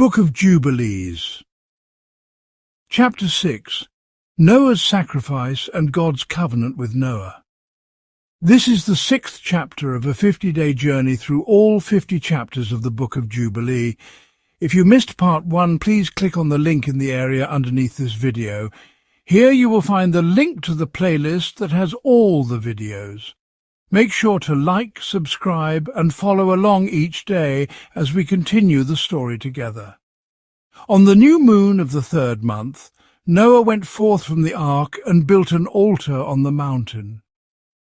Book of Jubilees. Chapter 6. Noah's Sacrifice and God's Covenant with Noah. This is the 6th chapter of a 50-day journey through all 50 chapters of the Book of Jubilee. If you missed part 1, please click on the link in the area underneath this video. Here you will find the link to the playlist that has all the videos. Make sure to like, subscribe, and follow along each day as we continue the story together. On the new moon of the 3rd month, Noah went forth from the ark and built an altar on the mountain.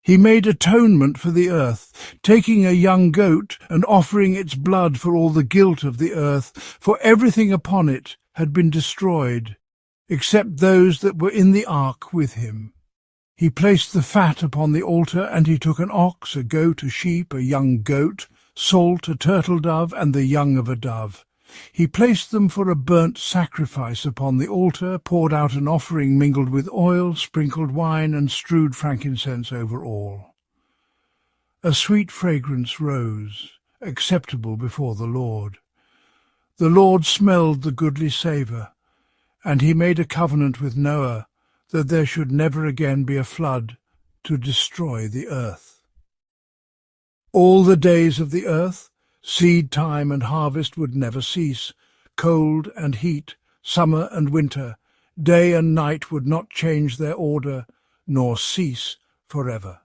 He made atonement for the earth, taking a young goat and offering its blood for all the guilt of the earth, for everything upon it had been destroyed, except those that were in the ark with him. He placed the fat upon the altar, and he took an ox, a goat, a sheep, a young goat, salt, a turtle dove, and the young of a dove. He placed them for a burnt sacrifice upon the altar, poured out an offering mingled with oil, sprinkled wine, and strewed frankincense over all. A sweet fragrance rose, acceptable before the Lord. The Lord smelled the goodly savour, and he made a covenant with Noah, that there should never again be a flood to destroy the earth. All the days of the earth, seed time and harvest would never cease. Cold and heat, summer and winter, day and night would not change their order, nor cease forever.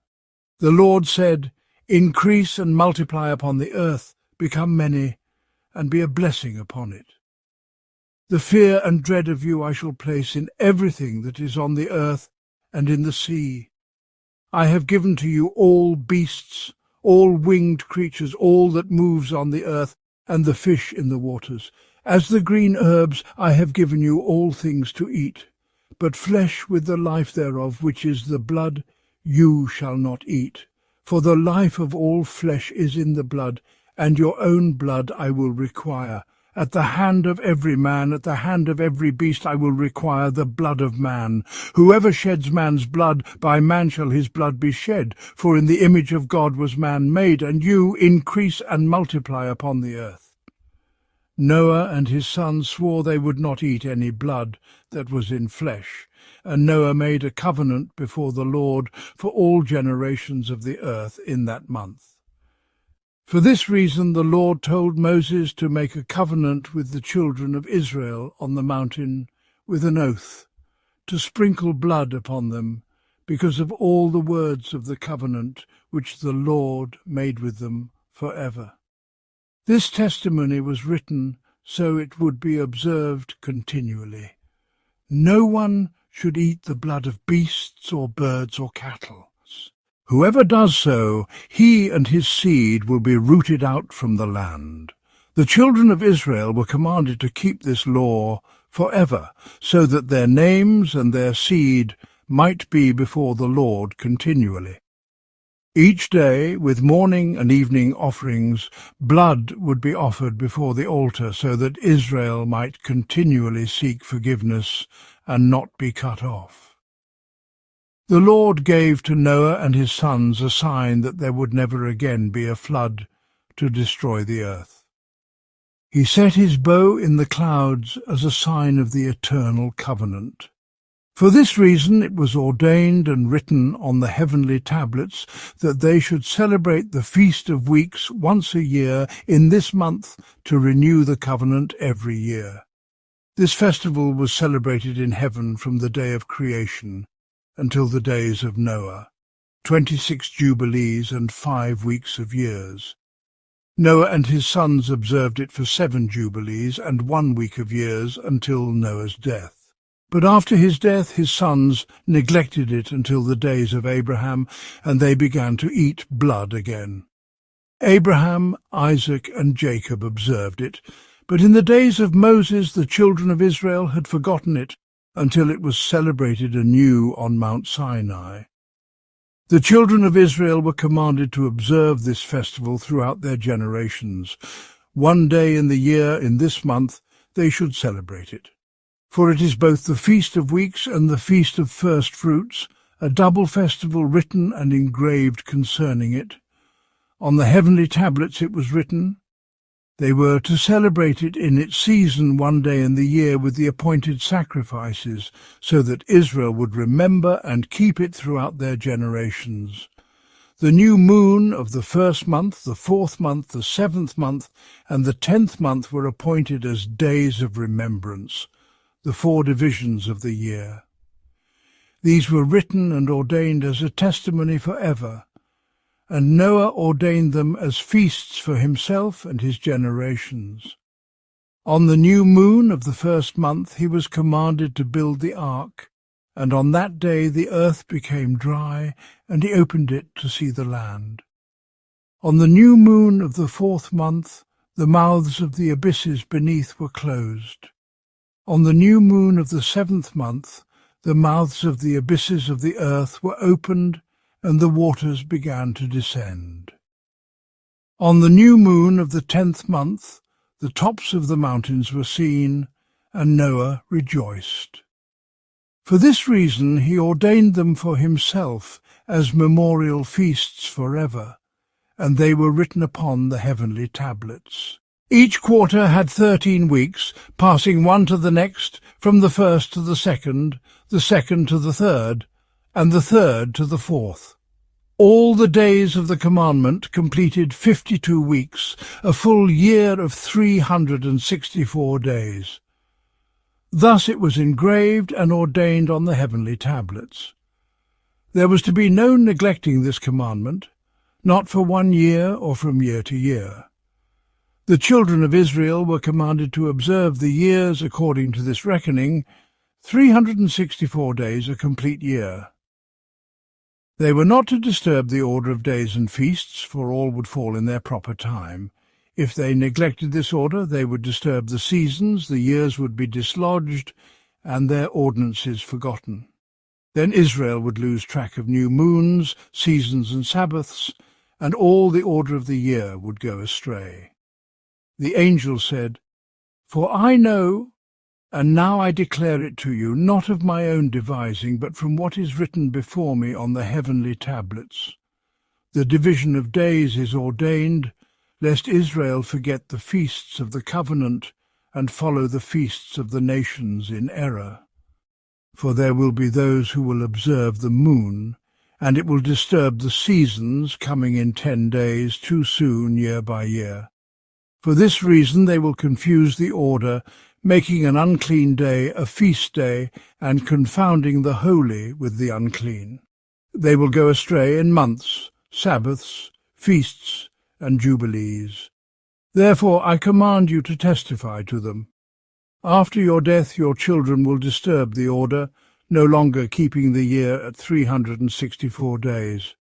The Lord said, "Increase and multiply upon the earth, become many, and be a blessing upon it. The fear and dread of you I shall place in everything that is on the earth and in the sea. I have given to you all beasts, all winged creatures, all that moves on the earth, and the fish in the waters. As the green herbs I have given you all things to eat. But flesh with the life thereof, which is the blood, you shall not eat. For the life of all flesh is in the blood, and your own blood I will require. At the hand of every man, at the hand of every beast, I will require the blood of man. Whoever sheds man's blood, by man shall his blood be shed. For in the image of God was man made, and you increase and multiply upon the earth." Noah and his sons swore they would not eat any blood that was in flesh, and Noah made a covenant before the Lord for all generations of the earth in that month. For this reason the Lord told Moses to make a covenant with the children of Israel on the mountain with an oath, to sprinkle blood upon them, because of all the words of the covenant which the Lord made with them forever. This testimony was written so it would be observed continually. No one should eat the blood of beasts or birds or cattle. Whoever does so, he and his seed will be rooted out from the land. The children of Israel were commanded to keep this law forever, so that their names and their seed might be before the Lord continually. Each day, with morning and evening offerings, blood would be offered before the altar, so that Israel might continually seek forgiveness and not be cut off. The Lord gave to Noah and his sons a sign that there would never again be a flood to destroy the earth. He set his bow in the clouds as a sign of the eternal covenant. For this reason it was ordained and written on the heavenly tablets that they should celebrate the Feast of Weeks once a year in this month to renew the covenant every year. This festival was celebrated in heaven from the day of creation until the days of Noah, 26 Jubilees and 5 weeks of years. Noah and his sons observed it for 7 Jubilees and 1 week of years until Noah's death. But after his death his sons neglected it until the days of Abraham, and they began to eat blood again. Abraham, Isaac, and Jacob observed it, but in the days of Moses the children of Israel had forgotten it, until it was celebrated anew on Mount Sinai. The children of Israel were commanded to observe this festival throughout their generations. 1 day in the year in this month they should celebrate it. For it is both the Feast of Weeks and the Feast of First Fruits, a double festival written and engraved concerning it. On the heavenly tablets it was written, They were to celebrate it in its season one day in the year with the appointed sacrifices, so that Israel would remember and keep it throughout their generations. The new moon of the first month, the fourth month, the seventh month, and the 10th month were appointed as days of remembrance, the 4 divisions of the year. These were written and ordained as a testimony forever, and Noah ordained them as feasts for himself and his generations. On the new moon of the first month he was commanded to build the ark, and on that day the earth became dry, and he opened it to see the land. On the new moon of the 4th month the mouths of the abysses beneath were closed. On the new moon of the 7th month the mouths of the abysses of the earth were opened, and the waters began to descend. On the new moon of the 10th month the tops of the mountains were seen, and Noah rejoiced. For this reason he ordained them for himself as memorial feasts forever, and they were written upon the heavenly tablets. Each quarter had 13 weeks, passing one to the next, from the first to the second to the third, and the third to the fourth. All the days of the commandment completed 52 weeks, a full year of 364 days. Thus it was engraved and ordained on the heavenly tablets. There was to be no neglecting this commandment, not for 1 year or from year to year. The children of Israel were commanded to observe the years according to this reckoning, 364 days a complete year. They were not to disturb the order of days and feasts, for all would fall in their proper time. If they neglected this order, they would disturb the seasons, the years would be dislodged, and their ordinances forgotten. Then Israel would lose track of new moons, seasons and Sabbaths, and all the order of the year would go astray. The angel said, "For I know, and now I declare it to you, not of my own devising, but from what is written before me on the heavenly tablets. The division of days is ordained, lest Israel forget the feasts of the covenant and follow the feasts of the nations in error. For there will be those who will observe the moon, and it will disturb the seasons, coming in 10 days too soon year by year. For this reason they will confuse the order, making an unclean day a feast day, and confounding the holy with the unclean. They will go astray in months, Sabbaths, feasts, and Jubilees. Therefore I command you to testify to them. After your death your children will disturb the order, no longer keeping the year at 364 days.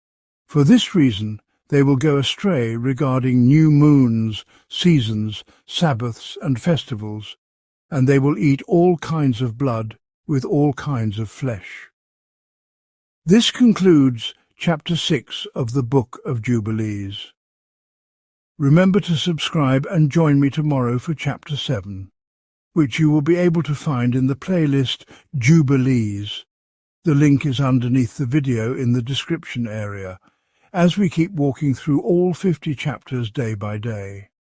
For this reason they will go astray regarding new moons, seasons, Sabbaths, and festivals, and they will eat all kinds of blood with all kinds of flesh." This concludes Chapter 6 of the Book of Jubilees. Remember to subscribe and join me tomorrow for Chapter 7, which you will be able to find in the playlist Jubilees. The link is underneath the video in the description area, as we keep walking through all 50 chapters day by day.